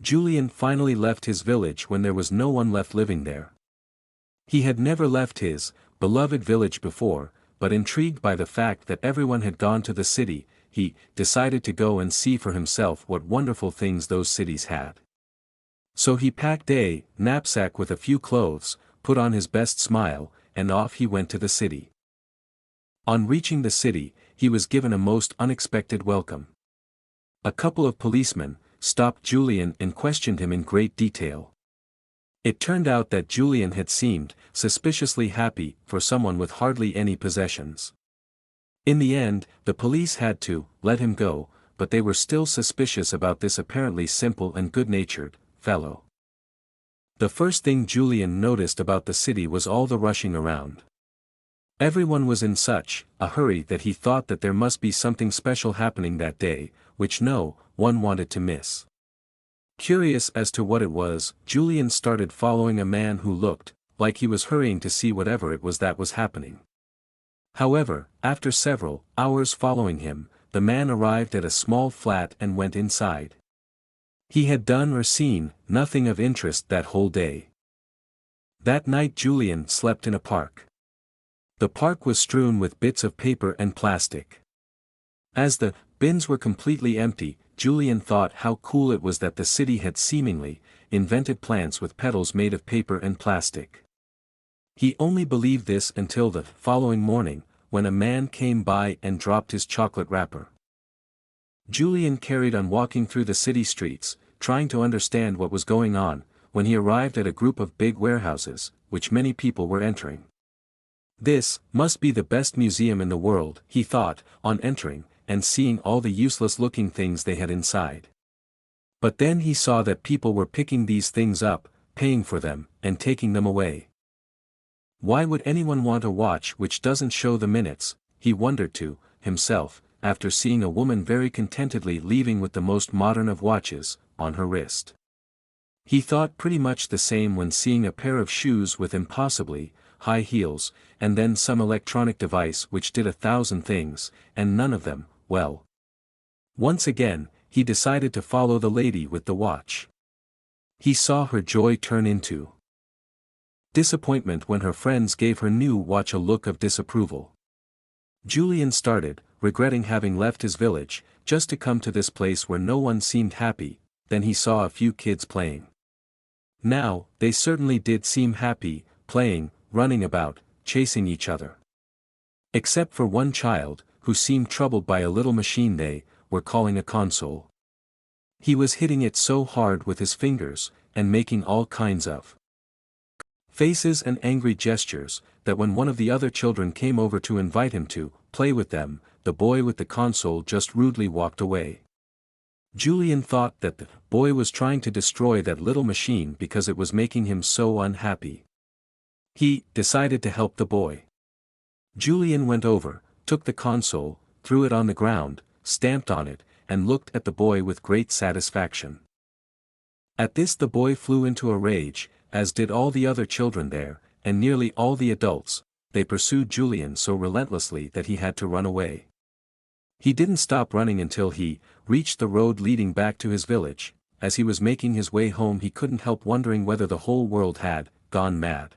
Julian finally left his village when there was no one left living there. He had never left his beloved village before, but intrigued by the fact that everyone had gone to the city, he decided to go and see for himself what wonderful things those cities had. So he packed a knapsack with a few clothes, put on his best smile, and off he went to the city. On reaching the city, he was given a most unexpected welcome. A couple of policemen stopped Julian and questioned him in great detail. It turned out that Julian had seemed suspiciously happy for someone with hardly any possessions. In the end, the police had to let him go, but they were still suspicious about this apparently simple and good-natured fellow. The first thing Julian noticed about the city was all the rushing around. Everyone was in such a hurry that he thought that there must be something special happening that day, which no one wanted to miss. Curious as to what it was, Julian started following a man who looked like he was hurrying to see whatever it was that was happening. However, after several hours following him, the man arrived at a small flat and went inside. He had done or seen nothing of interest that whole day. That night Julian slept in a park. The park was strewn with bits of paper and plastic. As the bins were completely empty, Julian thought how cool it was that the city had seemingly invented plants with petals made of paper and plastic. He only believed this until the following morning, when a man came by and dropped his chocolate wrapper. Julian carried on walking through the city streets, trying to understand what was going on, when he arrived at a group of big warehouses, which many people were entering. This must be the best museum in the world, he thought, on entering, and seeing all the useless-looking things they had inside. But then he saw that people were picking these things up, paying for them, and taking them away. Why would anyone want a watch which doesn't show the minutes, he wondered to himself, after seeing a woman very contentedly leaving with the most modern of watches on her wrist. He thought pretty much the same when seeing a pair of shoes with impossibly high heels, and then some electronic device which did 1,000 things, and none of them well. Once again, he decided to follow the lady with the watch. He saw her joy turn into disappointment when her friends gave her new watch a look of disapproval. Julian started, regretting having left his village, just to come to this place where no one seemed happy. Then he saw a few kids playing. Now, they certainly did seem happy, playing, running about, chasing each other. Except for one child, who seemed troubled by a little machine they were calling a console. He was hitting it so hard with his fingers, and making all kinds of faces and angry gestures, that when one of the other children came over to invite him to play with them, the boy with the console just rudely walked away. Julian thought that the boy was trying to destroy that little machine because it was making him so unhappy. He decided to help the boy. Julian went over, took the console, threw it on the ground, stamped on it, and looked at the boy with great satisfaction. At this the boy flew into a rage, as did all the other children there, and nearly all the adults. They pursued Julian so relentlessly that he had to run away. He didn't stop running until he reached the road leading back to his village. As he was making his way home he couldn't help wondering whether the whole world had gone mad.